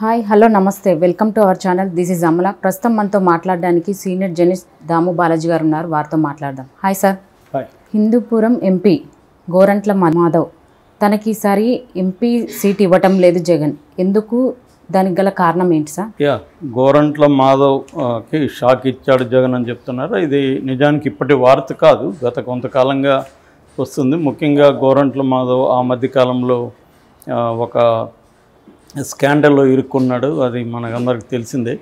Hi hello నమస్తే welcome to our channel this is Amala. ప్రస్తుతం మనతో మాట్లాడడానికి సీనియర్ జర్నలిస్ట్ దాము బాలాజీ గారు ఉన్నారు. వారితో మాట్లాడదాం. Hi sir. Hi. Hindupuram MP Gorantla Madhav తనకి ఈసారి ఎంపీ సీట్ ఇవ్వటం లేదు జగన్. ఎందుకు, దానికి గల కారణం ఏంటి సార్? గోరంట్ల మాధవ్కి షాక్ ఇచ్చాడు జగన్ అని చెప్తున్నారు. ఇది నిజానికి ఇప్పటి వార్త కాదు, గత కొంతకాలంగా వస్తుంది. ముఖ్యంగా గోరంట్ల మాధవ్ ఆ మధ్యకాలంలో ఒక స్కాండల్లో ఇరుక్కున్నాడు. అది మనకందరికి తెలిసిందే.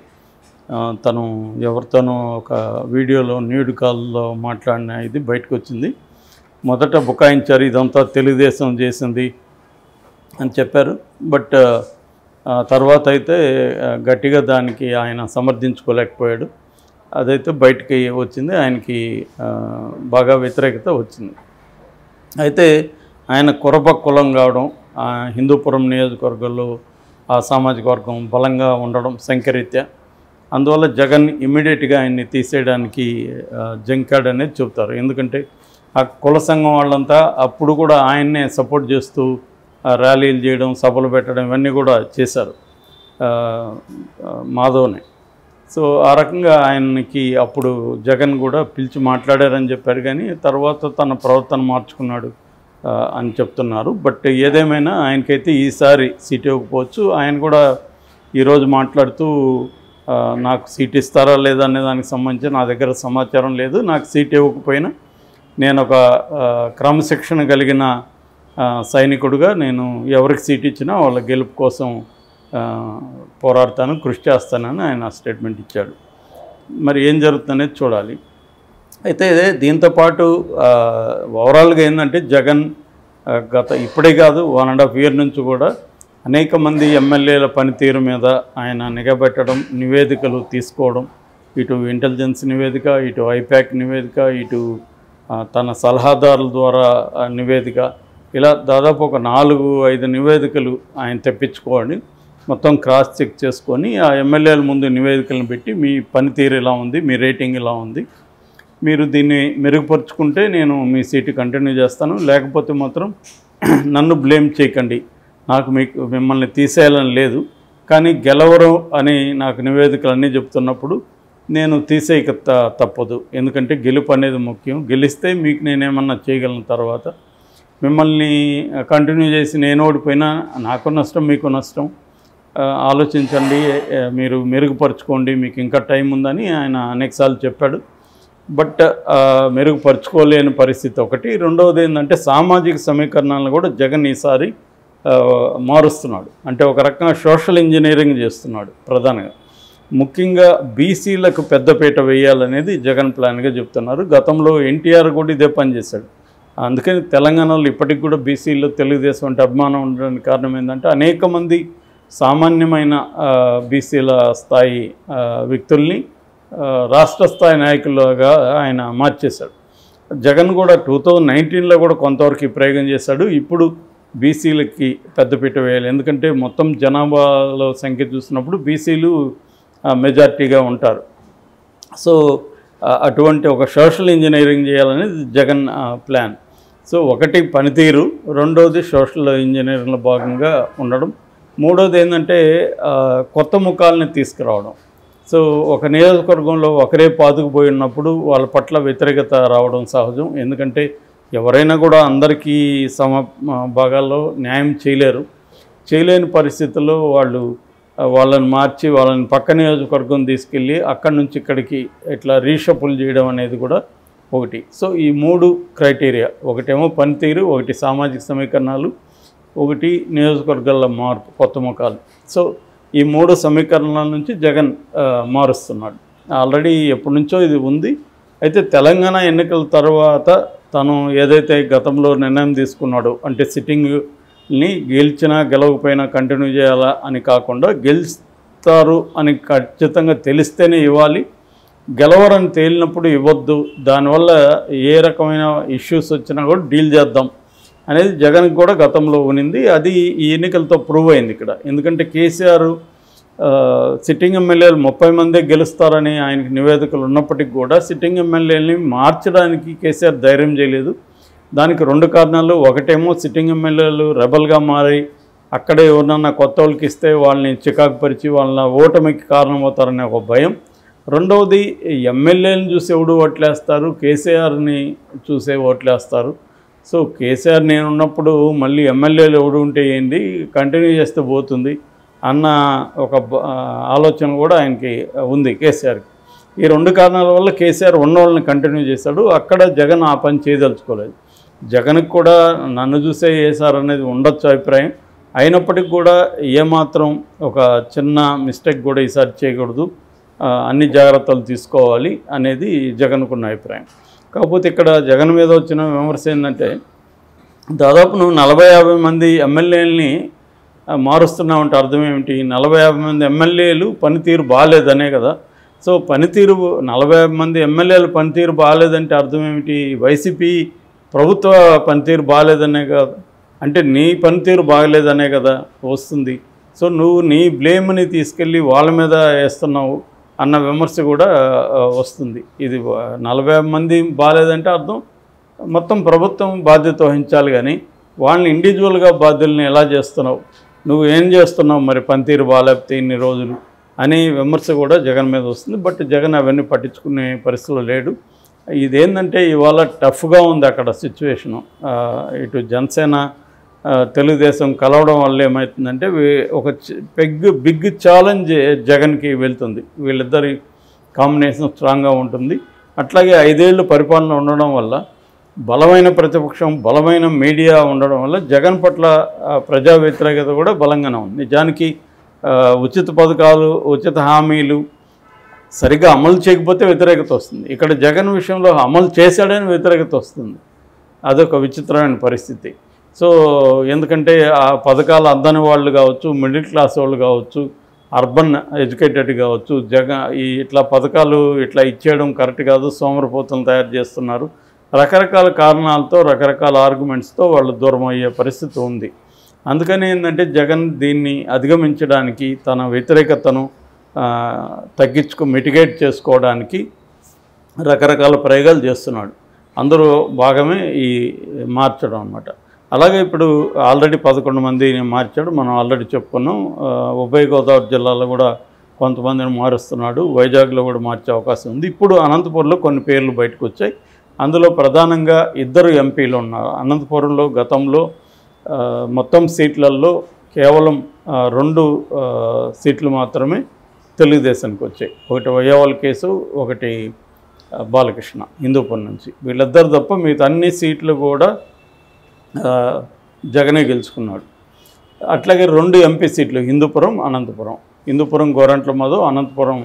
తను ఎవరితోనూ ఒక వీడియోలో న్యూడ్ కాల్లో మాట్లాడిన ఇది బయటకు వచ్చింది. మొదట బుకాయించారు, ఇదంతా తెలుగుదేశం చేసింది అని చెప్పారు. బట్ తర్వాత అయితే గట్టిగా దానికి ఆయన సమర్థించుకోలేకపోయాడు. అదైతే బయటికి వచ్చింది, ఆయనకి బాగా వ్యతిరేకత వచ్చింది. అయితే ఆయన కురబ కులం కావడం, హిందూపురం నియోజకవర్గంలో ఆ సామాజిక వర్గం బలంగా ఉండడం సంఖ్యరీత్యా, అందువల్ల జగన్ ఇమ్మీడియట్గా ఆయన్ని తీసేయడానికి జంకాడనేది చెబుతారు. ఎందుకంటే ఆ కుల సంఘం వాళ్ళంతా అప్పుడు కూడా ఆయన్నే సపోర్ట్ చేస్తూ ర్యాలీలు చేయడం, సభలు పెట్టడం ఇవన్నీ కూడా చేశారు మాధవ్ని. సో ఆ రకంగా ఆయనకి అప్పుడు జగన్ కూడా పిలిచి మాట్లాడారని చెప్పారు. కానీ తర్వాత తన ప్రవర్తన మార్చుకున్నాడు అని చెప్తున్నారు. బట్ ఏదేమైనా ఆయనకైతే ఈసారి సీట్ ఇవ్వకపోవచ్చు. ఆయన కూడా ఈరోజు మాట్లాడుతూ నాకు సీట్ ఇస్తారా లేదా అనే దానికి సంబంధించి నా దగ్గర సమాచారం లేదు, నాకు సీట్ ఇవ్వకపోయినా నేను ఒక క్రమశిక్షణ కలిగిన సైనికుడుగా నేను ఎవరికి సీట్ ఇచ్చినా వాళ్ళ గెలుపు కోసం పోరాడతాను, కృషి చేస్తానని ఆయన స్టేట్మెంట్ ఇచ్చాడు. మరి ఏం జరుగుతుందనేది చూడాలి. అయితే దీంతోపాటు ఓవరాల్గా ఏంటంటే జగన్ ఇప్పుడే కాదు 1.5 year నుంచి కూడా అనేక మంది ఎమ్మెల్యేల పనితీరు మీద ఆయన నిఘాబెట్టడం, నివేదికలు తీసుకోవడం, ఇటు ఇంటెలిజెన్స్ నివేదిక, ఇటు ఐపాక్ నివేదిక, ఇటు తన సలహాదారుల ద్వారా నివేదిక, ఇలా దాదాపు ఒక 4-5 నివేదికలు ఆయన తెప్పించుకోండి, మొత్తం క్రాస్ చెక్ చేసుకొని ఆ ఎమ్మెల్యేల ముందు నివేదికలను పెట్టి మీ పనితీరు ఇలా ఉంది, మీ రేటింగ్ ఇలా ఉంది, మీరు దీన్ని మెరుగుపరుచుకుంటే నేను మీ సీటు కంటిన్యూ చేస్తాను, లేకపోతే మాత్రం నన్ను బ్లేమ్ చేయకండి, నాకు మిమ్మల్ని తీసేయాలని లేదు, కానీ గెలవరు అని నాకు నివేదికలన్నీ చెప్తున్నప్పుడు నేను తీసేయక తప్పదు. ఎందుకంటే గెలుపు అనేది ముఖ్యం. గెలిస్తే మీకు నేనేమన్నా చేయగలను, తర్వాత మిమ్మల్ని కంటిన్యూ చేసి నేను ఓడిపోయినా నాకు నష్టం, మీకు నష్టం, ఆలోచించండి, మీరు మెరుగుపరుచుకోండి, మీకు ఇంకా టైం ఉందని ఆయన అనేకసార్లు చెప్పాడు. బట్ మెరుగుపరుచుకోలేని పరిస్థితి ఒకటి. రెండవది ఏంటంటే సామాజిక సమీకరణాలను కూడా జగన్ ఈసారి మారుస్తున్నాడు. అంటే ఒక రకంగా సోషల్ ఇంజనీరింగ్ చేస్తున్నాడు. ప్రధానంగా ముఖ్యంగా బీసీలకు పెద్దపీట వేయాలనేది జగన్ ప్లాన్గా చెప్తున్నారు. గతంలో ఎన్టీఆర్ కూడా ఇదే పని చేశాడు. అందుకని తెలంగాణలో ఇప్పటికి కూడా బీసీలో తెలుగుదేశం అంటే అభిమానం ఉండడానికి కారణం ఏంటంటే అనేక మంది సామాన్యమైన బీసీల స్థాయి వ్యక్తుల్ని రాష్ట్ర స్థాయి నాయకులుగా ఆయన మార్చేశాడు. జగన్ కూడా 2019లో కూడా కొంతవరకు ప్రయోగం చేశాడు. ఇప్పుడు బీసీలకి పెద్దపీట వేయాలి, ఎందుకంటే మొత్తం జనాభాలో సంఖ్య చూసినప్పుడు బీసీలు మెజార్టీగా ఉంటారు. సో అటువంటి ఒక సోషల్ ఇంజనీరింగ్ చేయాలనేది జగన్ ప్లాన్. సో ఒకటి పనితీరు, రెండవది సోషల్ ఇంజనీరింగ్లో భాగంగా ఉండడం, మూడవది ఏంటంటే కొత్త ముఖాలని తీసుకురావడం. సో ఒక నియోజకవర్గంలో ఒకరే పాతుకుపోయి ఉన్నప్పుడు వాళ్ళ పట్ల వ్యతిరేకత రావడం సహజం. ఎందుకంటే ఎవరైనా కూడా అందరికీ భాగాల్లో న్యాయం చేయలేని పరిస్థితుల్లో వాళ్ళని మార్చి వాళ్ళని పక్క నియోజకవర్గం తీసుకెళ్ళి అక్కడి నుంచి ఇక్కడికి ఇట్లా రీషఫుల్ చేయడం అనేది కూడా ఒకటి. సో ఈ 3 క్రైటీరియా, ఒకటేమో పనితీరు, ఒకటి సామాజిక సమీకరణాలు, ఒకటి నియోజకవర్గాల మార్పు, కొత్త ముఖాలు. సో ఈ 3 సమీకరణాల నుంచి జగన్ మారుస్తున్నాడు. ఆల్రెడీ ఎప్పటి నుంచో ఇది ఉంది. అయితే తెలంగాణ ఎన్నికల తర్వాత తను ఏదైతే గతంలో నిర్ణయం తీసుకున్నాడో, అంటే సిట్టింగ్ని గెలిచినా గెలవకపోయినా కంటిన్యూ చేయాలా అని కాకుండా గెలుస్తారు అని ఖచ్చితంగా తెలిస్తేనే ఇవ్వాలి, గెలవరని తేలినప్పుడు ఇవ్వద్దు, దానివల్ల ఏ రకమైన ఇష్యూస్ వచ్చినా కూడా డీల్ చేద్దాం అనేది జగన్కి కూడా గతంలో ఉనింది. అది ఈ ఎన్నికలతో ప్రూవ్ అయింది ఇక్కడ. ఎందుకంటే కేసీఆర్ సిట్టింగ్ ఎమ్మెల్యేలు 30 మందే గెలుస్తారని ఆయనకి నివేదికలు ఉన్నప్పటికీ కూడా సిట్టింగ్ ఎమ్మెల్యేలని మార్చడానికి కేసీఆర్ ధైర్యం చేయలేదు. దానికి 2 కారణాలు. ఒకటేమో సిట్టింగ్ ఎమ్మెల్యేలు రెబల్గా మారి అక్కడే ఎవరన్నా కొత్త వాళ్ళకి ఇస్తే వాళ్ళని చికాకు పరిచి వాళ్ళ ఓటమికి కారణమవుతారనే ఒక భయం. రెండవది ఎమ్మెల్యేలను చూసి ఎవడు ఓట్లేస్తారు, కేసీఆర్ని చూసే ఓట్లేస్తారు. సో కేసీఆర్ నేనున్నప్పుడు మళ్ళీ ఎమ్మెల్యేలు ఎవడు ఉంటే ఏంటి, కంటిన్యూ చేస్తే పోతుంది అన్న ఒక ఆలోచన కూడా ఆయనకి ఉంది కేసీఆర్కి. ఈ రెండు కారణాల వల్ల కేసీఆర్ ఉన్నవాళ్ళని కంటిన్యూ చేశాడు. అక్కడ జగన్ ఆ పని చేయదలుచుకోలేదు. జగన్కి కూడా నన్ను చూసే వేశారు అనేది ఉండొచ్చు అభిప్రాయం. అయినప్పటికీ కూడా ఏమాత్రం ఒక చిన్న మిస్టేక్ కూడా ఈసారి చేయకూడదు, అన్ని జాగ్రత్తలు తీసుకోవాలి అనేది జగన్కున్న అభిప్రాయం. కాకపోతే ఇక్కడ జగన్ మీద వచ్చిన విమర్శ ఏంటంటే, దాదాపు నువ్వు 40-50 మంది ఎమ్మెల్యేలని మారుస్తున్నామంటే అర్థం ఏమిటి? 40-50 మంది ఎమ్మెల్యేలు పనితీరు బాగాలేదనే కదా. సో పనితీరు 40-50 మంది ఎమ్మెల్యేల పనితీరు బాగాలేదంటే అర్థం ఏమిటి? వైసీపీ ప్రభుత్వ పనితీరు బాగాలేదనే కదా, అంటే నీ పనితీరు బాగలేదనే కదా వస్తుంది. సో నువ్వు నీ బ్లేమ్ని తీసుకెళ్ళి వాళ్ళ మీద వేస్తున్నావు అన్న విమర్శ కూడా వస్తుంది. ఇది 40 మంది బాగాలేదంటే అర్థం మొత్తం ప్రభుత్వం బాధ్యత వహించాలి, కానీ వాళ్ళని ఇండివిజువల్గా బాధ్యుల్ని ఎలా చేస్తున్నావు, నువ్వు ఏం చేస్తున్నావు మరి పనితీరు బాగాలేకపోతే ఇన్ని రోజులు అనే విమర్శ కూడా జగన్ మీద వస్తుంది. బట్ జగన్ అవన్నీ పట్టించుకునే పరిస్థితిలో లేడు. ఇదేంటంటే ఇవాళ టఫ్గా ఉంది అక్కడ సిచ్యువేషను. ఇటు జనసేన తెలుగుదేశం కలవడం వల్ల ఏమవుతుందంటే ఒక బిగ్ ఛాలెంజ్ జగన్కి వెళ్తుంది. వీళ్ళిద్దరి కాంబినేషన్ స్ట్రాంగ్గా ఉంటుంది. అట్లాగే 5 ఏళ్ళు పరిపాలన ఉండడం వల్ల బలమైన ప్రతిపక్షం, బలమైన మీడియా ఉండడం వల్ల జగన్ పట్ల ప్రజా వ్యతిరేకత కూడా బలంగానే ఉంది. నిజానికి ఉచిత పథకాలు, ఉచిత హామీలు సరిగ్గా అమలు చేయకపోతే వ్యతిరేకత వస్తుంది. ఇక్కడ జగన్ విషయంలో అమలు చేశాడని వ్యతిరేకత వస్తుంది. అదొక విచిత్రమైన పరిస్థితి. సో ఎందుకంటే ఆ పథకాలు అందని వాళ్ళు కావచ్చు, మిడిల్ క్లాస్ వాళ్ళు కావచ్చు, అర్బన్ ఎడ్యుకేటెడ్ కావచ్చు, ఇట్లా పథకాలు ఇట్లా ఇచ్చేయడం కరెక్ట్ కాదు, సోమరిపోతులను తయారు చేస్తున్నారు, రకరకాల కారణాలతో రకరకాల ఆర్గ్యుమెంట్స్తో వాళ్ళు దూరం అయ్యే పరిస్థితి ఉంది. అందుకని ఏంటంటే జగన్ దీన్ని అధిగమించడానికి, తన వ్యతిరేకతను మిటిగేట్ చేసుకోవడానికి రకరకాల ప్రయోగాలు చేస్తున్నాడు. అందరూ భాగమే ఈ మార్చడం అన్నమాట. అలాగే ఇప్పుడు ఆల్రెడీ 11 మందిని మార్చాడు, మనం ఆల్రెడీ చెప్పుకున్నాం. ఉభయ గోదావరి జిల్లాలో కూడా కొంతమందిని మారుస్తున్నాడు, వైజాగ్లో కూడా మార్చే అవకాశం ఉంది. ఇప్పుడు అనంతపురంలో కొన్ని పేర్లు బయటకు వచ్చాయి. అందులో ప్రధానంగా 2 ఎంపీలు ఉన్నారు. అనంతపురంలో గతంలో మొత్తం సీట్లలో కేవలం 2 సీట్లు మాత్రమే తెలుగుదేశానికి వచ్చాయి. ఒకటి వయ్యావల కేసు, ఒకటి బాలకృష్ణ హిందూపురం నుంచి. వీళ్ళిద్దరు తప్ప మిగతా అన్ని సీట్లు కూడా జగనే గెలుచుకున్నాడు. అట్లాగే 2 ఎంపీ సీట్లు హిందూపురం, అనంతపురం. హిందూపురం గోరంట్ల మధు, అనంతపురం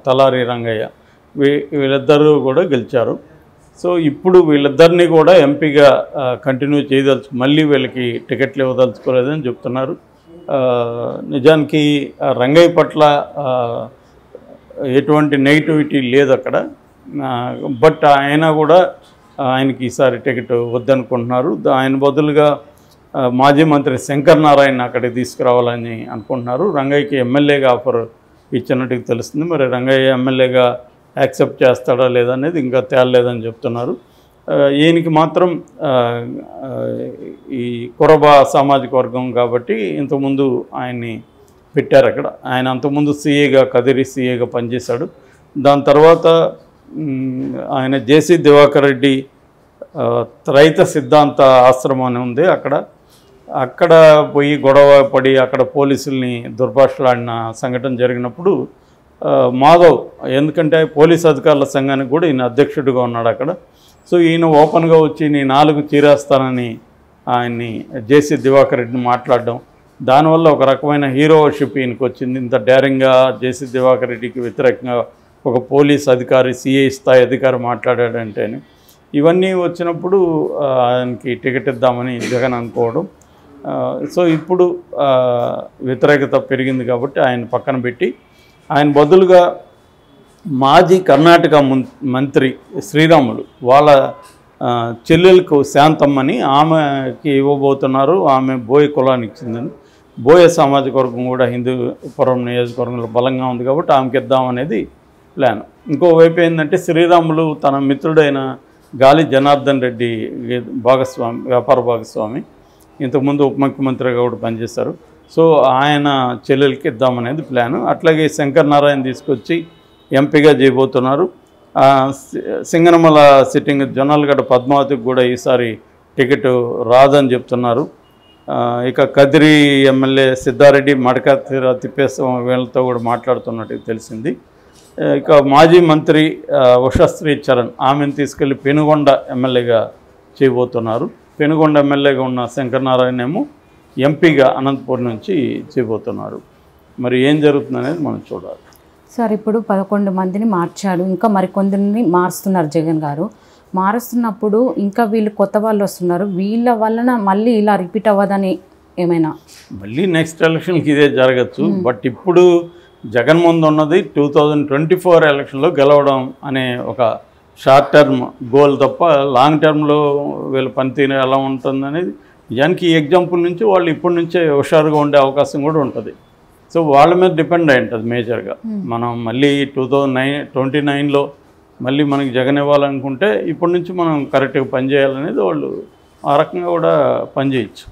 తలారి రంగయ్య, వీళ్ళిద్దరూ కూడా గెలిచారు. సో ఇప్పుడు వీళ్ళిద్దరినీ కూడా ఎంపీగా కంటిన్యూ మళ్ళీ వీళ్ళకి టికెట్లు ఇవ్వదలుచుకోలేదని చెప్తున్నారు. నిజానికి రంగయ్య పట్ల ఎటువంటి నెగిటివిటీ లేదు అక్కడ. బట్ అయినా కూడా ఆయనకి ఈసారి టికెట్ వద్దనుకుంటున్నారు. ఆయన బదులుగా మాజీ మంత్రి శంకర్ నారాయణ అక్కడికి తీసుకురావాలని అనుకుంటున్నారు. రంగయ్యకి ఎమ్మెల్యేగా ఆఫర్ ఇచ్చినట్టుగా తెలుస్తుంది. మరి రంగయ్య ఎమ్మెల్యేగా యాక్సెప్ట్ చేస్తాడా లేదా అనేది ఇంకా తేలలేదని చెప్తున్నారు. ఈయనకి మాత్రం ఈ కురబ సామాజిక వర్గం కాబట్టి ఇంతకుముందు ఆయన్ని పెట్టారు అక్కడ. ఆయన అంతకుముందు సీఏగా, కదిరి సీఏగా పనిచేశాడు. దాని తర్వాత ఆయన జేసీ దివాకర్ రెడ్డి రైత సిద్ధాంత ఆశ్రమం అని ఉంది, అక్కడ పోయి గొడవ పడి అక్కడ పోలీసుల్ని దుర్భాషలాడిన సంఘటన జరిగినప్పుడు మాధవ్, ఎందుకంటే పోలీస్ అధికారుల సంఘానికి కూడా ఈయన అధ్యక్షుడిగా ఉన్నాడు అక్కడ. సో ఈయన ఓపెన్గా వచ్చి నీ 4 చీరేస్తానని ఆయన్ని జేసీ దివాకర్ రెడ్డిని మాట్లాడడం, దానివల్ల ఒక రకమైన హీరోషిప్ ఈయనకు వచ్చింది. ఇంత డేరింగ్గా జేసీ దివాకర్ రెడ్డికి వ్యతిరేకంగా ఒక పోలీస్ అధికారి, సిఐ స్థాయి అధికారి మాట్లాడాడంటే, ఇవన్నీ వచ్చినప్పుడు ఆయనకి టికెట్ ఇద్దామని జగన్ అనుకోవడం. సో ఇప్పుడు వ్యతిరేకత పెరిగింది కాబట్టి ఆయన పక్కన పెట్టి ఆయన బదులుగా మాజీ కర్ణాటక మంత్రి శ్రీరాములు వాళ్ళ చెల్లెలకు శాంతమ్మని ఆమెకి ఇవ్వబోతున్నారు. ఆమె బోయ కులానికి చెందింది. బోయ సామాజిక వర్గం కూడా హిందూపురం నియోజకవర్గంలో బలంగా ఉంది కాబట్టి ఆమెకి ఇద్దామనేది ప్లాన్. ఇంకోవైపు ఏంటంటే శ్రీరాములు తన మిత్రుడైన గాలి జనార్దన్ రెడ్డి భాగస్వామి, వ్యాపార భాగస్వామి, ఇంతకుముందు ఉప ముఖ్యమంత్రిగా కూడా పనిచేశారు. సో ఆయన చెల్లెలకి ఇద్దామనేది ప్లాను. అట్లాగే శంకర్ నారాయణ తీసుకొచ్చి ఎంపీగా చేయబోతున్నారు. సింగనమల సిట్టింగ్ జొన్నలగడ్డ పద్మావతికి కూడా ఈసారి టికెట్ రాదని చెప్తున్నారు. ఇక కదిరి ఎమ్మెల్యే సిద్ధారెడ్డి, మడక తిప్పేసం వీళ్ళతో కూడా మాట్లాడుతున్నట్టు తెలిసింది. ఇక మాజీ మంత్రి ఉషశ్రీ చరణ్ ఆమెను తీసుకెళ్లి పెనుగొండ ఎమ్మెల్యేగా చేయబోతున్నారు. పెనుగొండ ఎమ్మెల్యేగా ఉన్న శంకర్ నారాయణ ఏమో ఎంపీగా అనంతపురం నుంచి చేయబోతున్నారు. మరి ఏం జరుగుతుందనేది మనం చూడాలి. సార్, ఇప్పుడు 11 మందిని మార్చాడు, ఇంకా మరికొందరిని మారుస్తున్నారు జగన్ గారు. మారుస్తున్నప్పుడు ఇంకా వీళ్ళు కొత్త వాళ్ళు వస్తున్నారు, వీళ్ళ వలన మళ్ళీ ఇలా రిపీట్ అవ్వదని ఏమైనా? మళ్ళీ నెక్స్ట్ ఎలక్షన్కి ఇదే జరగచ్చు. బట్ ఇప్పుడు జగన్ ముందు ఉన్నది 2024 ఎలక్షన్లో గెలవడం అనే ఒక షార్ట్ టర్మ్ గోల్ తప్ప లాంగ్ టర్మ్లో వీళ్ళ పనితీరు ఎలా ఉంటుందనేది నిజానికి ఈ ఎగ్జాంపుల్ నుంచి వాళ్ళు ఇప్పటి నుంచే హుషారుగా ఉండే అవకాశం కూడా ఉంటుంది. సో వాళ్ళ మీద డిపెండ్ అయి ఉంటుంది మేజర్గా. మనం మళ్ళీ 2029లో మళ్ళీ మనకి జగన్ ఇవ్వాలనుకుంటే ఇప్పటి నుంచి మనం కరెక్ట్గా పనిచేయాలనేది వాళ్ళు ఆ రకంగా కూడా పనిచేయచ్చు.